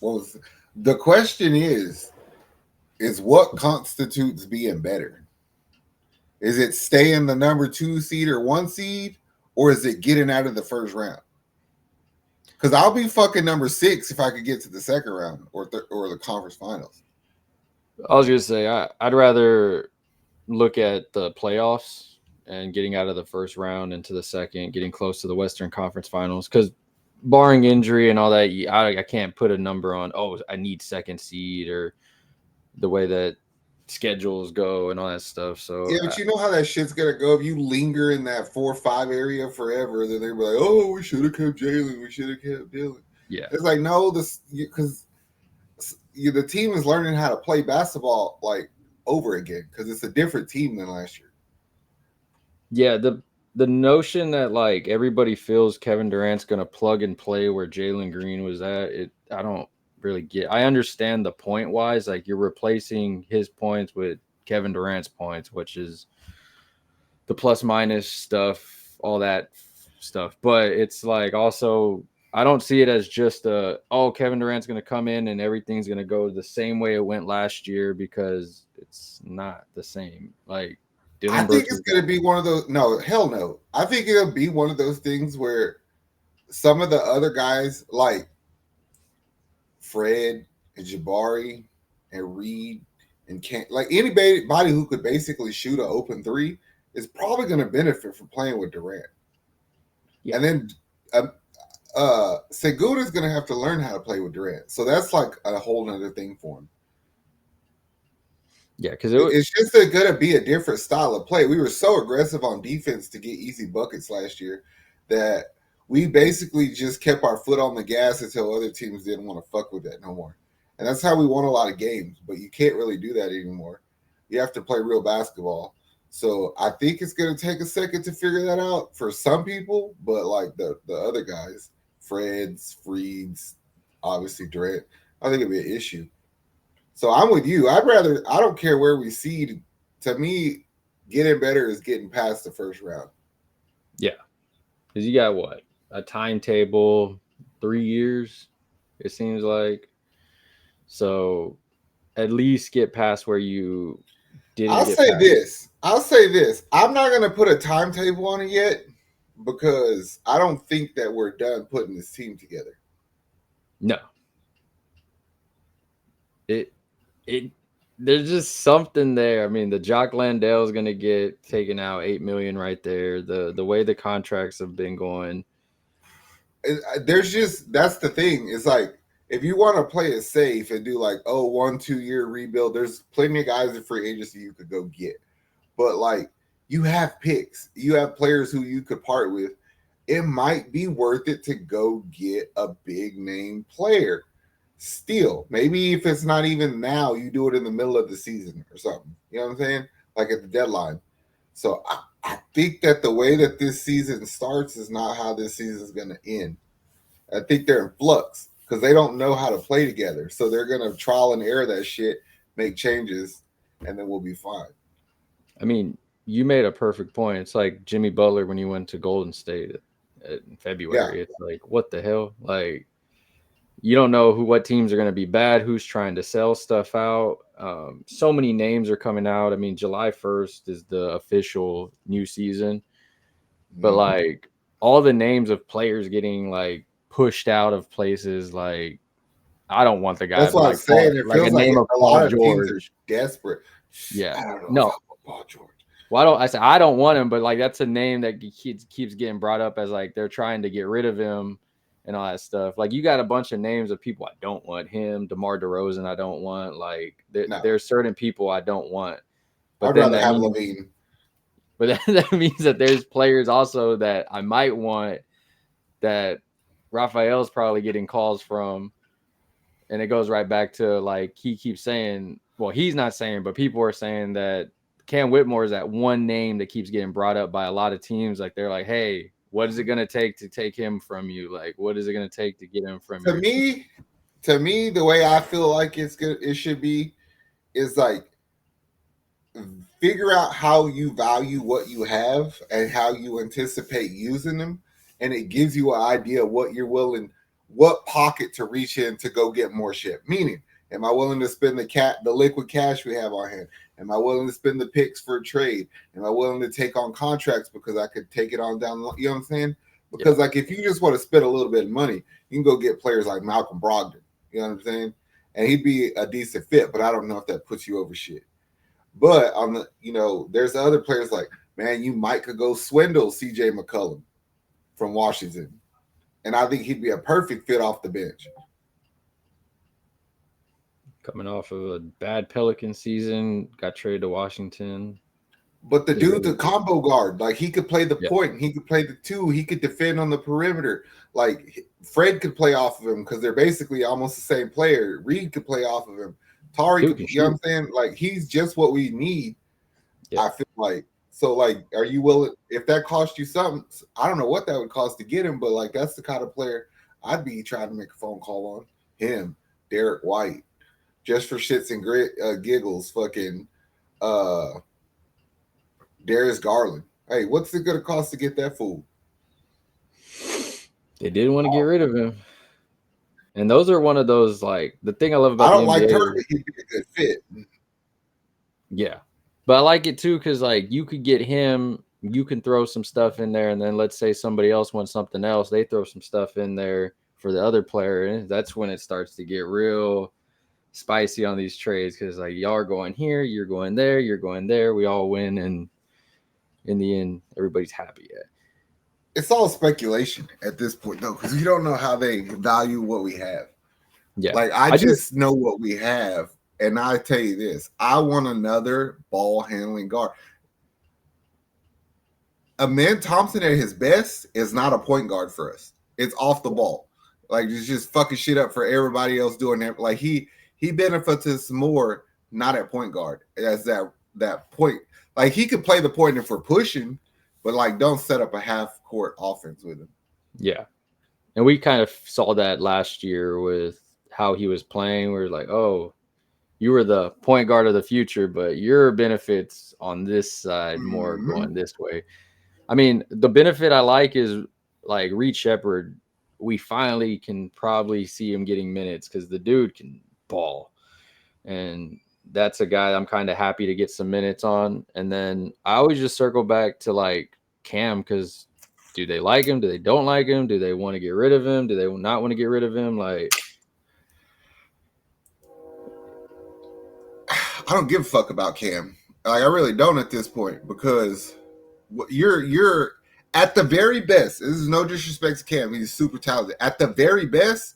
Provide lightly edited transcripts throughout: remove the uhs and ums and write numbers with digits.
Well, the question is what constitutes being better? Is it staying the number 2 seed or 1 seed, or is it getting out of the first round? Because I'll be fucking number 6 if I could get to the second round or the conference finals. I was gonna say I'd rather look at the playoffs and getting out of the first round into the second, getting close to the Western Conference Finals. Because barring injury and all that, I can't put a number on. Oh, I need second seed or the way that schedules go and all that stuff. So Yeah, but you know how that shit's gonna go if you linger in that 4 or 5 area forever. Then they're like, "Oh, we should have kept Jalen. We should have kept Dylan." yeah, It's like no, this because the team is learning how to play basketball like over again because it's a different team than last year. yeah. The notion that like everybody feels Kevin Durant's gonna plug and play where Jalen Green was at, I don't really get. I understand the point wise, like you're replacing his points with Kevin Durant's points, which is the plus minus stuff, all that stuff. But it's like also I don't see it as just Kevin Durant's going to come in and everything's going to go the same way it went last year because it's not the same. Like I Dylan think Brooks it's is gonna be one of those. No, hell no. I think it'll be one of those things where some of the other guys like Fred and Jabari and Reed and can't like anybody who could basically shoot an open three is probably going to benefit from playing with Durant. yeah, And then Seguda's going to have to learn how to play with Durant. So that's like a whole nother thing for him. yeah, because It's just going to be a different style of play. We were so aggressive on defense to get easy buckets last year that we basically just kept our foot on the gas until other teams didn't want to fuck with that no more. And that's how we won a lot of games. But you can't really do that anymore. You have to play real basketball. So I think it's going to take a second to figure that out for some people. But like the other guys, Freeds, obviously Durant, I think it'll be an issue. So I'm with you. I don't care where we seed. To me, getting better is getting past the first round. yeah, because you got what a timetable, 3 years. It seems like so at least get past where you didn't I'll get say past. this. I'll say this. I'm not going to put a timetable on it yet because I don't think that we're done putting this team together. No, it it there's just something there. I mean, the Jock Landale is gonna get taken out 8 million right there. The way the contracts have been going. There's just that's the thing. It's like if you want to play it safe and do like 1 2 year rebuild, there's plenty of guys in free agency you could go get. But like you have picks, you have players who you could part with. It might be worth it to go get a big name player. Still, maybe if it's not even now, you do it in the middle of the season or something. You know what I'm saying? Like at the deadline. So I think that the way that this season starts is not how this season is going to end. I think they're in flux because they don't know how to play together. So they're going to trial and error that shit, make changes, and then we'll be fine. I mean, you made a perfect point. It's like Jimmy Butler when he went to Golden State in Yeah. February. It's like what the hell? Like you don't know what teams are going to be bad, who's trying to sell stuff out. So many names are coming out. I mean, July 1st is the official new season, but Mm-hmm. like all the names of players getting like pushed out of places, like I don't want the guy, That's but what I'm like saying. It like a feels like name of a Paul lot of teams are George. desperate. Yeah, I don't know if I no. want Paul George. Well, I say I don't want him, but like that's a name that keeps getting brought up as like they're trying to get rid of him and all that stuff. Like you got a bunch of names of people I don't want. Him, DeMar DeRozan, I don't want. Like No, there's certain people I don't want. But I'd then rather that have means, Levine. but that means that there's players also that I might want that Raphael's probably getting calls from, and it goes right back to like he keeps saying, well, he's not saying, but people are saying that Cam Whitmore is that one name that keeps getting brought up by a lot of teams. Like they're like, hey, what is it going to take him from you? Like, what is it going to take to get him from To your team? me, to me, the way I feel like it's good, it should be is like figure out how you value what you have and how you anticipate using them, and it gives you an idea of what you're willing. what pocket to reach in to go get more shit. Meaning, am I willing to spend the liquid cash we have on hand? Am I willing to spend the picks for a trade? Am I willing to take on contracts because I could take it on down? You know what I'm saying? Because like if you just want to spend a little bit of money, you can go get players like Malcolm Brogdon. You know what I'm saying? And he'd be a decent fit, but I don't know if that puts you over shit. But on the, there's other players like, man, you might could go swindle CJ McCollum from Washington. And I think he'd be a perfect fit off the bench. Coming off of a bad Pelican season, got traded to Washington. But the dude's a combo guard. Like he could play the point, he could play the two, he could defend on the perimeter. Like Fred could play off of him because they're basically almost the same player. Reed could play off of him. Tari could, you know what I'm saying? Like he's just what we need. Yeah. I feel like. So like, are you willing, if that cost you something, I don't know what that would cost to get him, but like that's the kind of player I'd be trying to make a phone call on. Him, Dereck White, just for shits and giggles, fucking Darius Garland. Hey, what's it gonna cost to get that fool? They didn't want to get rid of him. And those are one of those, like, the thing I love about I don't the NBA, like Turner. He'd be a good fit. Yeah. But I like it too because, like, you could get him, you can throw some stuff in there, and then let's say somebody else wants something else. They throw some stuff in there for the other player, and that's when it starts to get real spicy on these trades because, like, y'all are going here, you're going there, you're going there. We all win, and in the end, everybody's happy yet. It's all speculation at this point, though, because you don't know how they value what we have. Yeah. Like, I just know what we have. And I tell you this, I want another ball handling guard. Amen Thompson at his best is not a point guard for us. It's off the ball. Like, it's just fucking shit up for everybody else doing that. Like, he benefits us more not at point guard as that point. Like, he could play the point if we're pushing, but like, don't set up a half court offense with him. Yeah. And we kind of saw that last year with how he was playing. We were like, oh, you were the point guard of the future, but your benefits on this side more going this way. I mean, the benefit I like is like Reed Shepherd. We finally can probably see him getting minutes because the dude can ball. And that's a guy I'm kind of happy to get some minutes on. And then I always just circle back to like Cam because do they like him? Do they don't like him? Do they want to get rid of him? Do they not want to get rid of him? Like, I don't give a fuck about Cam. Like, I really don't at this point because you're at the very best. This is no disrespect to Cam. He's super talented. At the very best,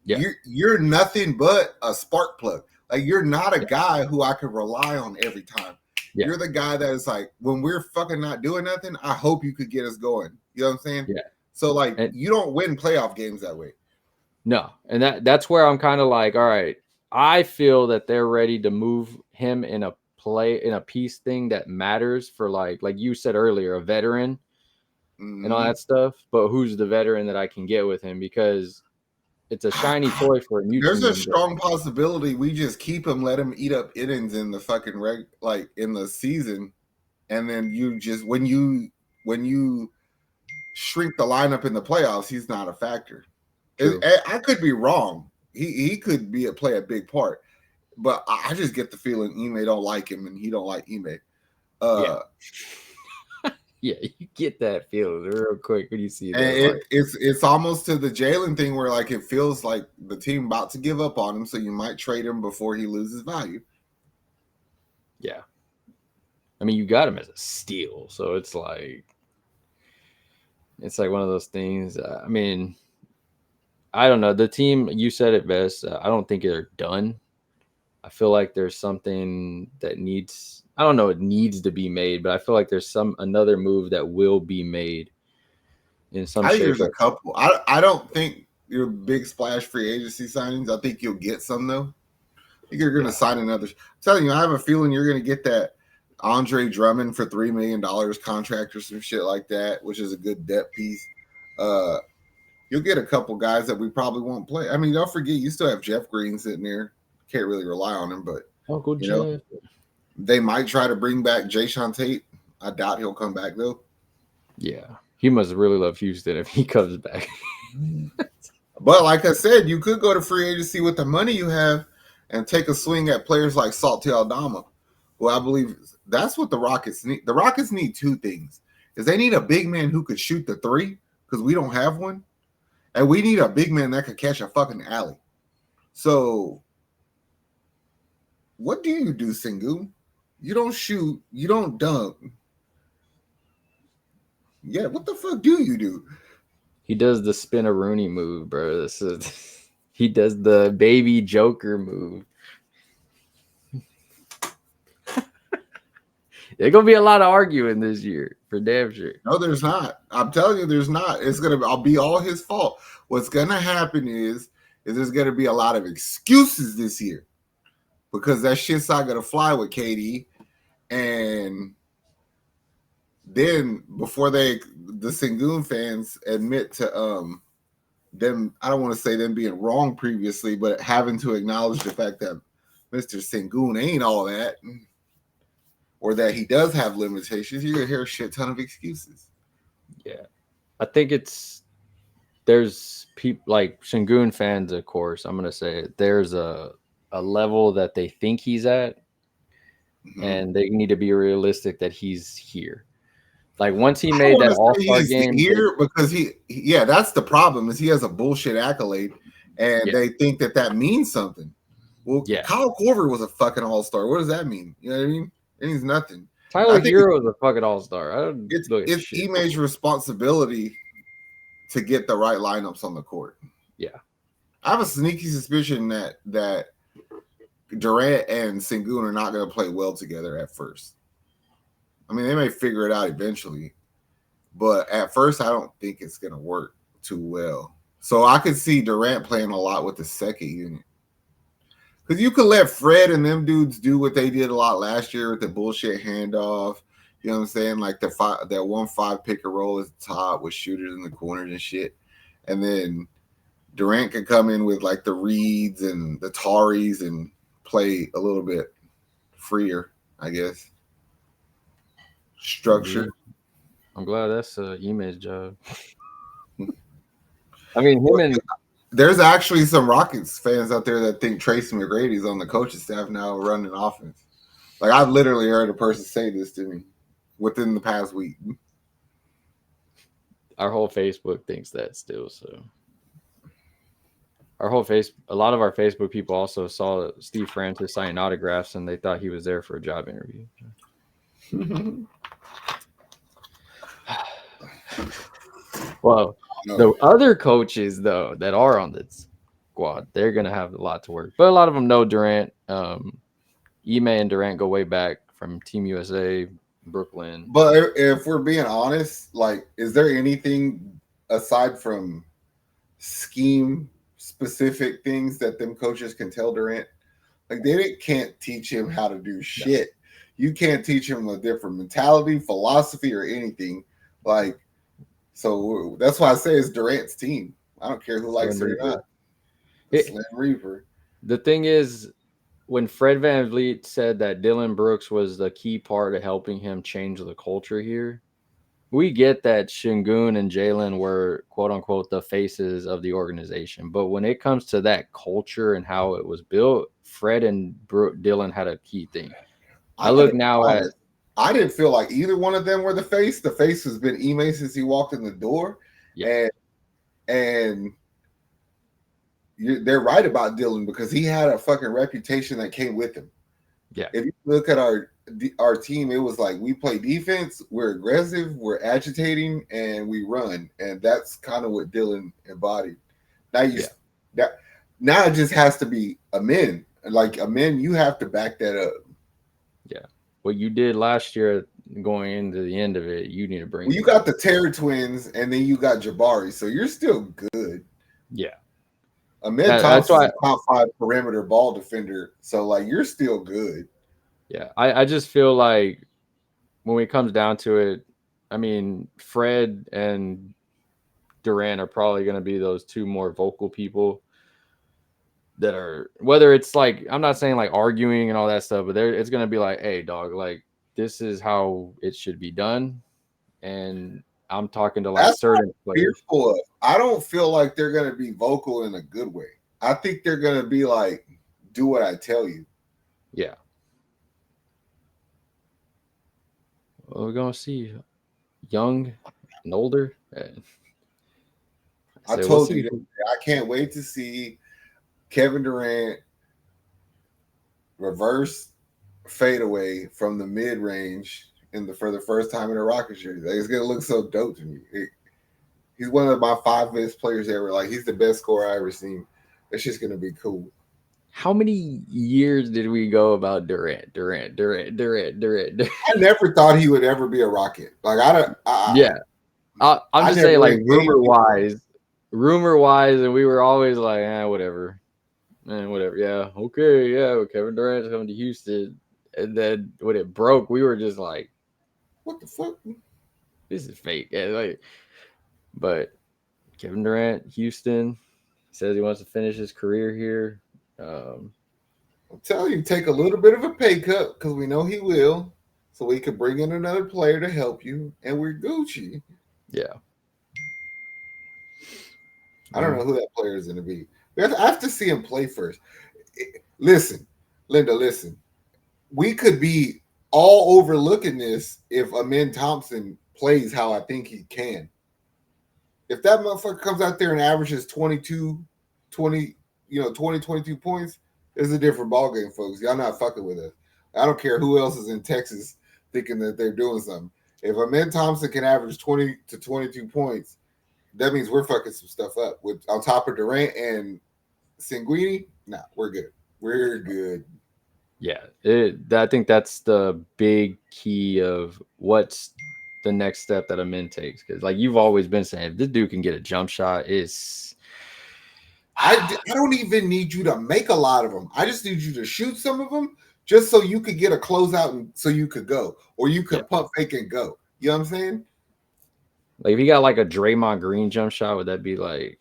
you're nothing but a spark plug. Like, you're not a guy who I could rely on every time. Yeah. You're the guy that is like, when we're fucking not doing nothing, I hope you could get us going. You know what I'm saying? Yeah. So, like, you don't win playoff games that way. No. And that's where I'm kind of like, all right, I feel that they're ready to move him in a piece thing that matters for like you said earlier, a veteran and all that stuff. But who's the veteran that I can get with him? Because it's a shiny toy for a new There's a strong possibility we just keep him, let him eat up innings in the fucking in the season, and then you just when you shrink the lineup in the playoffs, he's not a factor. I could be wrong. He could play a big part, but I just get the feeling Ime don't like him and he don't like Ime. Yeah, you get that feeling real quick when you see that. It's almost to the Jalen thing where like it feels like the team about to give up on him, so you might trade him before he loses value. Yeah, I mean you got him as a steal, so it's like one of those things. I mean, I don't know. The team, you said it best. I don't think they're done. I feel like there's something that needs, I don't know, it needs to be made, but I feel like there's another move that will be made in some shape. There's a couple. I don't think your big splash free agency signings. I think you'll get some though. I think you're going to sign another. I'm telling you, I have a feeling you're going to get that Andre Drummond for $3 million contract or some shit like that, which is a good depth piece. You'll get a couple guys that we probably won't play. I mean, don't forget, you still have Jeff Green sitting there. Can't really rely on him, but you know, they might try to bring back Jayshawn Tate. I doubt he'll come back though. Yeah, he must really love Houston if he comes back. But like I said, you could go to free agency with the money you have and take a swing at players like Salty Aldama, who I believe that's what the Rockets need. The Rockets need two things: is they need a big man who could shoot the three because we don't have one, and we need a big man that could catch a fucking alley. So, what do you do, Sengun? You don't shoot, you don't dunk. Yeah, what the fuck do you do? He does the spin a Rooney move, bro. This is he does the baby Joker move. There's gonna be a lot of arguing this year for damn sure. No, there's not. I'm telling you, there's not. I'll be all his fault. What's gonna happen is there's gonna be a lot of excuses this year because that shit's not gonna fly with KD. And then before the Sengun fans admit to them, I don't want to say them being wrong previously, but having to acknowledge the fact that Mr. Sengun ain't all that, or that he does have limitations, you're gonna hear a shit ton of excuses. Yeah, I think there's people like Sengun fans, of course. I'm gonna say there's a level that they think he's at, and they need to be realistic that he's here. Like once he made that All-Star game here because yeah, that's the problem is he has a bullshit accolade, and they think that means something. Well, yeah, Kyle Korver was a fucking All-Star. What does that mean? You know what I mean? It means nothing. Tyler Hero is a fucking All-Star. It's Ime's responsibility to get the right lineups on the court. Yeah, I have a sneaky suspicion that Durant and Sengun are not going to play well together at first. I mean, they may figure it out eventually, but at first, I don't think it's going to work too well. So I could see Durant playing a lot with the second unit. Because you could let Fred and them dudes do what they did a lot last year with the bullshit handoff. You know what I'm saying? Like that 1-5 pick and roll at the top with shooters in the corners and shit. And then Durant could come in with like the Reeds and the Taris and play a little bit freer, I guess. Structure. I'm glad that's Ime's job. I mean, there's actually some Rockets fans out there that think Tracy McGrady's on the coaching staff now running offense. Like I've literally heard a person say this to me within the past week. Our whole Facebook thinks that still. So a lot of our Facebook people also saw Steve Francis signing autographs and they thought he was there for a job interview. Well, the other coaches though that are on the squad, they're gonna have a lot to work. But a lot of them know Durant. Ime and Durant go way back from Team USA, Brooklyn. But if we're being honest, like, is there anything aside from scheme specific things that them coaches can tell Durant? Like they can't teach him how to do shit. You can't teach him a different mentality, philosophy, or anything. Like, so that's why I say it's Durant's team. I don't care who likes it or not. Slim Reaper. The thing is, when Fred VanVleet said that Dylan Brooks was the key part of helping him change the culture here, we get that Sengun and Jalen were, quote unquote, the faces of the organization. But when it comes to that culture and how it was built, Fred and Dylan had a key thing. I look now at. I didn't feel like either one of them were the face. The face has been Ime since he walked in the door. Yeah. And they're right about Dylan because he had a fucking reputation that came with him. Yeah. If you look at our team, it was like we play defense, we're aggressive, we're agitating, and we run. And that's kind of what Dylan embodied. Now it just has to be Amen. Like Amen, you have to back that up. Yeah. What you did last year going into the end of it, you need to bring. Well, you got the Terry twins, and then you got Jabari, so you're still good. Yeah. Ahmed Thompson is a top 5 perimeter ball defender, so like you're still good. Yeah, I just feel like when it comes down to it, I mean, Fred and Durant are probably going to be those two more vocal people that are, whether it's like, I'm not saying like arguing and all that stuff, but it's going to be like, hey, dog, like this is how it should be done. And I'm talking to like That's what certain I'm players. fearful of. I don't feel like they're going to be vocal in a good way. I think they're going to be like, do what I tell you. Yeah. Well, we're gonna see young and older. I We'll told you see. that I can't wait to see Kevin Durant reverse fadeaway from the mid range for the first time in a Rockets jersey. Like, it's gonna look so dope to me. He's one of my 5 best players ever. Like, he's the best scorer I ever seen. It's just gonna be cool. How many years did we go about Durant? I never thought he would ever be a Rocket. Like, Yeah, I'm I just never saying, like engaged him. rumor wise, and we were always like, whatever, whatever. Yeah, okay, yeah. Kevin Durant's coming to Houston, and then when it broke, we were just like, What the fuck? this is fake. And like, but Kevin Durant, Houston, says he wants to finish his career here. I'm telling you, take a little bit of a pay cut because we know he will, so we could bring in another player to help you, and we're Gucci. Yeah. I don't know who that player is going to be. I have to see him play first. Listen, Linda, listen. We could be all overlooking this if Amin Thompson plays how I think he can. If that motherfucker comes out there and averages 22, 20, 20, 22 points, it's a different ballgame, folks. Y'all not fucking with us. I don't care who else is in Texas thinking that they're doing something. If Amin Thompson can average 20 to 22 points, that means we're fucking some stuff up. With on top of Durant and Sanguini, nah, we're good. We're good. Yeah, I think that's the big key of what's the next step that a min takes. Because like you've always been saying, if this dude can get a jump shot, it's I don't even need you to make a lot of them. I just need you to shoot some of them just so you could get a closeout and so you could go. Or you yeah. could pump fake and go. You know what I'm saying? Like if you got like a Draymond Green jump shot, would that be like?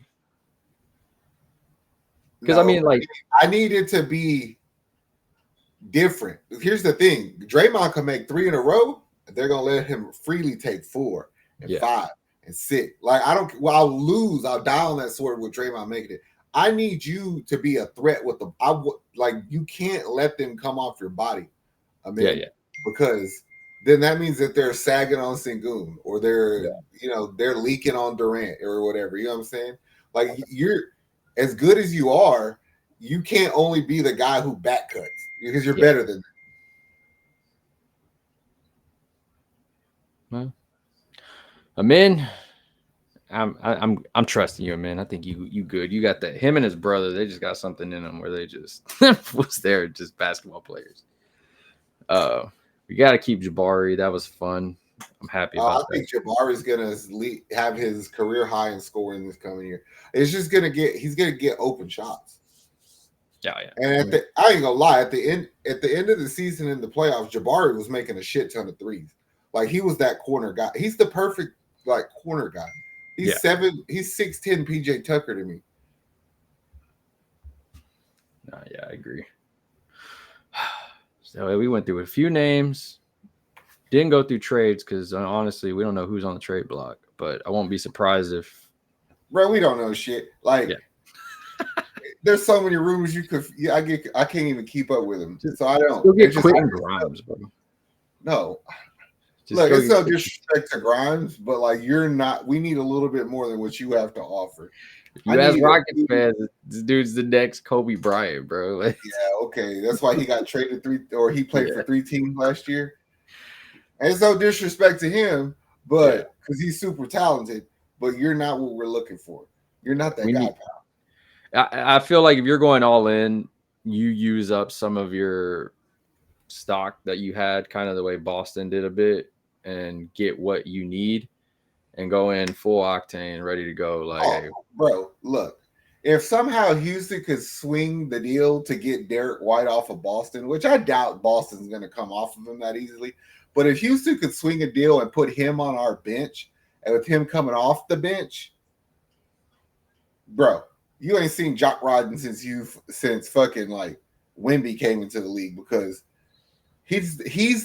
Because I No. mean, like I need it to be different. Here's the thing. Draymond can make 3 in a row. They're gonna let him freely take 4 and yeah, 5 and 6. Like I don't. Well, I'll lose. I'll die on that sword with Draymond making it. I need you to be a threat with the. Like you can't let them come off your body. I mean, yeah, because then that means that they're sagging on Sengun or yeah, they're leaking on Durant or whatever. You know what I'm saying? Like you're as good as you are. You can't only be the guy who back cuts because you're yeah. better than. Well, Amin, I'm trusting you, man. I think you good. You got that. Him and his brother, they just got something in them where they just was there, just basketball players. We got to keep Jabari. That was fun. I'm happy I about that. think Jabari's gonna have his career high in scoring this coming year. It's just he's gonna get open shots. Yeah, yeah. And I ain't gonna lie, at the end of the season in the playoffs, Jabari was making a shit ton of threes. Like he was that corner guy. He's the perfect like corner guy. He's 6'10" PJ Tucker to me. Yeah, I agree. So we went through a few names. Didn't go through trades because honestly, we don't know who's on the trade block. But I won't be surprised if. Bro, we don't know shit. Like, there's so many rumors you could. Yeah, I can't even keep up with them. So I don't. Still get Quentin Grimes, bro. No. Just look, it's no disrespect to Grimes, but like you're not. We need a little bit more than what you have to offer. If you ask Rockets fans, this dude's the next Kobe Bryant, bro. Like, yeah, okay. That's why he got traded he played for 3 teams last year. And it's no disrespect to him, but because he's super talented, but you're not what we're looking for. You're not that guy, pal. I feel like if you're going all in, you use up some of your stock that you had, kind of the way Boston did a bit, and get what you need and go in full octane, ready to go. Like, bro, look, if somehow Houston could swing the deal to get Dereck White off of Boston, which I doubt Boston's going to come off of him that easily, but if Houston could swing a deal and put him on our bench, and with him coming off the bench, bro, you ain't seen Jock Rodden since fucking like Wemby came into the league because he's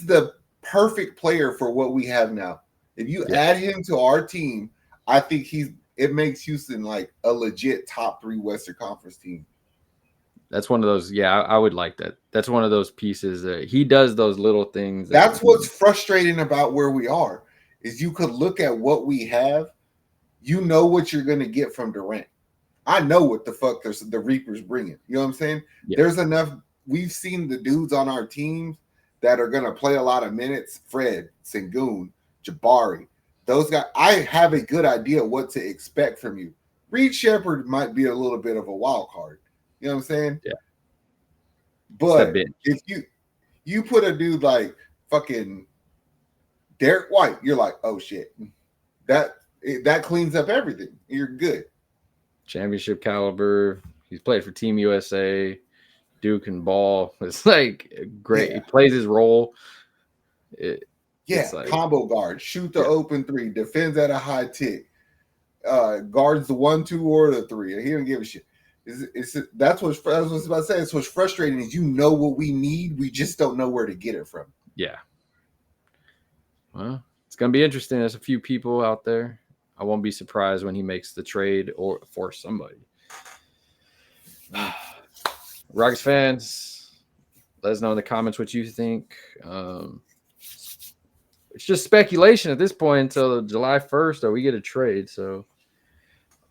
the perfect player for what we have now. If you add him to our team, I think it makes Houston like a legit top 3 Western Conference team. That's one of those. Yeah, I would like that. That's one of those pieces that he does those little things. That's what's frustrating about where we are is you could look at what we have. You know what you're going to get from Durant. I know what the fuck the Reapers bringing. You know what I'm saying? Yeah. There's enough. We've seen the dudes on our teams that are going to play a lot of minutes. Fred, Sengun, Jabari. Those guys, I have a good idea what to expect from you. Reed Shepherd might be a little bit of a wild card. You know what I'm saying? Yeah. But if you put a dude like fucking Dereck White, you're like, oh shit. That cleans up everything. You're good. Championship caliber. He's played for Team USA. Duke and ball. It's like great. Yeah. He plays his role. Like, combo guard, shoot the open 3, defends at a high tick, guards the 1, 2, or the 3. He don't give a shit. That's what I was about to say. It's what's frustrating is you know what we need, we just don't know where to get it from. Yeah. Well, it's gonna be interesting. There's a few people out there. I won't be surprised when he makes the trade or for somebody. Rockets fans, let us know in the comments what you think. It's just speculation at this point until July 1st, or we get a trade. So,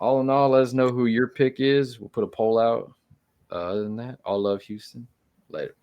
all in all, let us know who your pick is. We'll put a poll out. Other than that, all love Houston. Later.